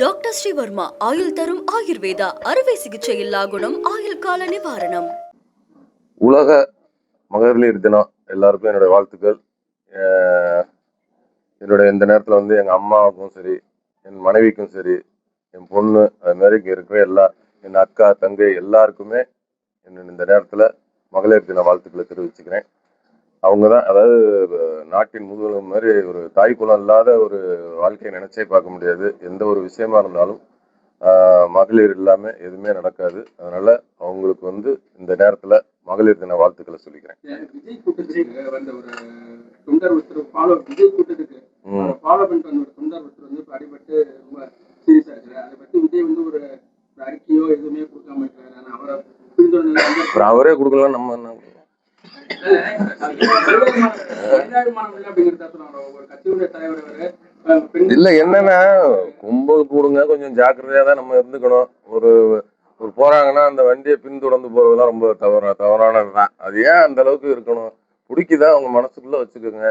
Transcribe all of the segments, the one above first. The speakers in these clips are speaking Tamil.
டாக்டர் ஸ்ரீவர்மா ஆயுள் தரும் ஆயுர்வேதா அறுவை சிகிச்சை இல்லா குணம் ஆயுள் கால நிவாரணம். உலக மகளிர் தினம் எல்லாருக்கும் என்னுடைய வாழ்த்துக்கள். என்னுடைய இந்த நேரத்தில் வந்து எங்கள் அம்மாவுக்கும் சரி, என் மனைவிக்கும் சரி, என் பொண்ணு, அது மாதிரி இங்கே இருக்கிற என் அக்கா தங்கை எல்லாருக்குமே இந்த நேரத்தில் மகளிர் தின வாழ்த்துக்களை தெரிவிச்சுக்கிறேன். அவங்க தான், அதாவது நாட்டின் முதுகெலும்பு மாதிரி ஒரு தாய் குலம் இல்லாத ஒரு வாழ்க்கையை நினைச்சே பார்க்க முடியாது. எந்த ஒரு விஷயமா இருந்தாலும் மகளிர் இல்லாம எதுவுமே நடக்காது. அதனால அவங்களுக்கு வந்து இந்த நேரத்துல மகளிர் தின வாழ்த்துக்களை சொல்லிக்கிறேன். விஜய் கூட்டத்துக்கு வந்த ஒரு தொண்டர் ஒருத்தர் விஜய் கூட்டத்துக்கு ஃபாலோ பண்ணிட்டு வந்த ஒரு தொண்டர் ஒருத்தர் வந்து அடிபட்டு ரொம்ப சீரியஸா இருக்காரு. அதை பத்தி விஜய் வந்து ஒரு அறிக்கையோ எதுவுமே கொடுக்காம இருக்காரு. அவரை பின்தொடர்ந்து அவரே கொடுக்கலாம், நம்ம என்ன இல்ல. என்னன்னா கும்பல் கூடுங்க, கொஞ்சம் ஜாக்கிரதையா தான் நம்ம இருந்துக்கணும். ஒரு போறாங்கன்னா அந்த வண்டியை பின்தொடர்ந்து போறதெல்லாம் ரொம்ப தவறானதுதான். அது ஏன் அந்த அளவுக்கு இருக்கணும்? பிடிக்குதா அவங்க மனசுக்குள்ள வச்சுக்கோங்க,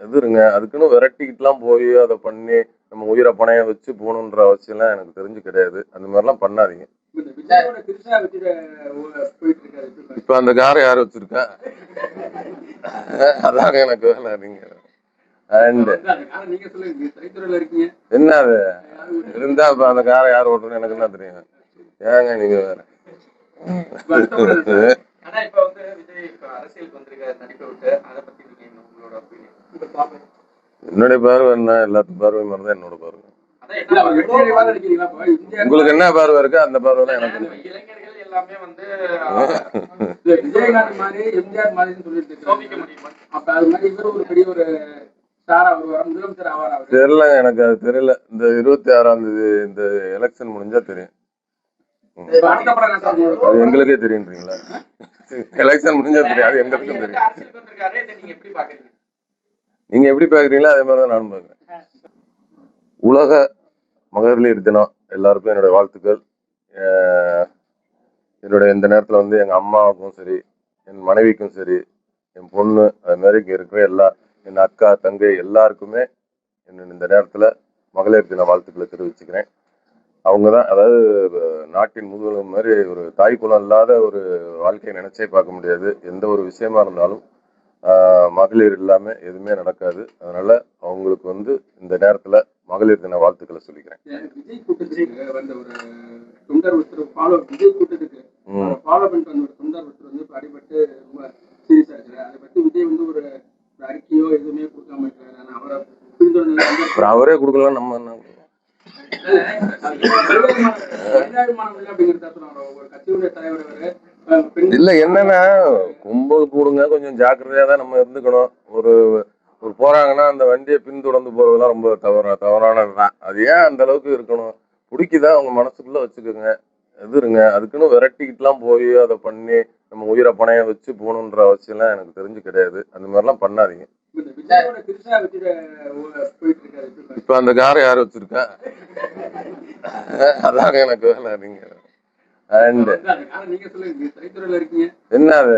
எதிருங்க. அதுக்குன்னு விரட்டிக்கிட்டுலாம் போய் அதை பண்ணி நம்ம உயிரை பணைய வச்சு போகணுன்ற அவசியம்லாம் எனக்கு தெரிஞ்சு கிடையாது. அந்த மாதிரிலாம் பண்ணாதீங்க. இப்ப அந்த காரை யாரு வச்சிருக்கா? அதாங்க எனக்கு வேலை. நீங்க என்ன அது இருந்தா இப்ப அந்த காரை யார் ஓட்டுறன்னு எனக்கு என்ன தெரியும்? ஏங்க நீங்க வேற. என்னுடைய பார்வை என்ன? எல்லாத்துக்கும் பார்வை மாதிரிதான் என்னோட பார்வை. உங்களுக்கு என்ன பார்வை இருக்கு? அந்த பார்வை தான் எனக்கு. தெரியல, எனக்கு அது தெரியல. இந்த 26ஆம் தேதி இந்த எலெக்ஷன் முடிஞ்சா தெரியும். அது எங்களுக்கே தெரியுன்றீங்களா? எலெக்ஷன் முடிஞ்சா தெரியும், அது எங்களுக்கும் தெரியும். நீங்க எப்படி பாக்குறீங்களோ அதே மாதிரிதான் நானும் பாக்குறேன். உலக மகளிர் தினம் எல்லாருக்கும் என்னுடைய வாழ்த்துக்கள். என்னுடைய இந்த நேரத்தில் வந்து எங்கள் அம்மாவுக்கும் சரி, என் மனைவிக்கும் சரி, என் பொண்ணு, அது மாதிரி இங்கே இருக்கிற என் அக்கா தங்கை எல்லாருக்குமே இந்த நேரத்தில் மகளிர் தின வாழ்த்துக்களை தெரிவிச்சுக்கிறேன். அவங்க தான், அதாவது நாட்டின் முதுகெலும்பு மாதிரி ஒரு தாய் குலம் இல்லாத ஒரு வாழ்க்கையை நினைச்சே பார்க்க முடியாது. எந்த ஒரு விஷயமா இருந்தாலும் மகளிர் இல்லாம எதுவுமே நடக்காது. அதனால அவங்களுக்கு வந்து இந்த நேரத்துல மகளிர் தின வாழ்த்துக்களை சொல்லிக்கிறேன். விஜய் கூட்டத்துக்கு வந்த ஒரு தொண்டர் ஒருத்தர் விஜய் கூட்டத்துக்கு ஃபாலோ பண்ணிட்டு வந்த ஒரு தொண்டர் ஒருத்தர் வந்து அடிபட்டு ரொம்ப சீரியஸா இருக்காரு. அதை பத்தி விஜய் வந்து ஒரு அறிக்கையோ எதுவுமே கொடுக்காம இருக்காரு. அவரை பின்தொடர்ந்து அவரே கொடுக்கலாம், நம்ம என்ன. இல்ல, என்னன்னா கும்பல் கூடுங்க, கொஞ்சம் ஜாக்கிரதையா தான் நம்ம இருந்துக்கணும். ஒரு போறாங்கன்னா அந்த வண்டியை பின்தொடர்ந்து போறதெல்லாம் ரொம்ப தவறானதுதான். அது ஏன் அந்த அளவுக்கு இருக்கணும்? பிடிக்குதா அவங்க மனசுக்குள்ள வச்சுக்கோங்க, எதிருங்க. அதுக்குன்னு விரட்டிக்கிட்டுலாம் போய் அதை பண்ணி நம்ம உயிரை பணைய வச்சு போகணுன்ற அவசியம்லாம் எனக்கு தெரிஞ்சு கிடையாது. அந்த மாதிரிலாம் பண்ணாதீங்க. இப்ப அந்த காரை யாரு வச்சிருக்கா? அதாங்க எனக்கு வேலை. நீங்க என்ன அது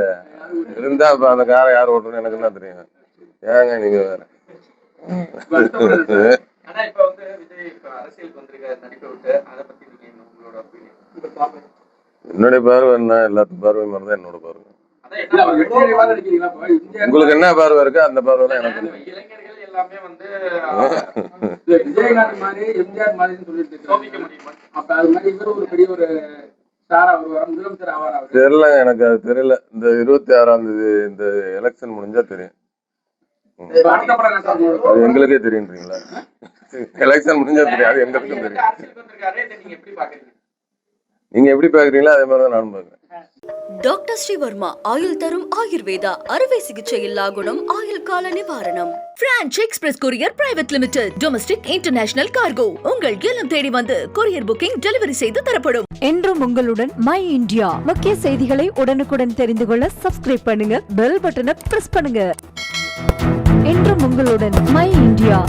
இருந்தா இப்ப அந்த காரை யார் ஓட்டுறன்னு எனக்கு என்ன தெரியும்? ஏங்க நீங்க வேற. என்னுடைய பார்வை என்ன? எல்லாத்துக்கும் பார்வை மாதிரிதான் என்னோட பார்வை. உங்களுக்கு என்ன பார்வை இருக்கு? அந்த பார்வை தான் எனக்கு. தெரியல, எனக்கு அது தெரியல. இந்த 26ஆம் தேதி இந்த எலெக்ஷன் முடிஞ்சா தெரியும். அது எங்களுக்கே தெரியுன்றீங்களா? எலெக்ஷன் முடிஞ்சா தெரியும், அது எங்களுக்கும் தெரியும். நீங்க எப்படி பாக்குறீங்களோ அதே மாதிரிதான் நானும் பாக்குறேன். டாக்டர் ஸ்ரீவர்மா ஆயுள் தரும் ஆயுர்வேதா அறுவை சிகிச்சை இல்லா குணம் ஆயுள் கால நிவாரணம். Branch express courier private limited. Domestic international cargo. உங்கள் இல்லம் தேடி வந்து கொரியர் புக்கிங் டெலிவரி செய்து தரப்படும். என்றும் உங்களுடன் மை இந்தியா. முக்கிய செய்திகளை உடனுக்குடன் தெரிந்து கொள்ள சப்ஸ்கிரைப் பண்ணுங்க, பெல் பட்டனை பிரஸ் பண்ணுங்க. என்றும் உங்களுடன் மை இந்தியா.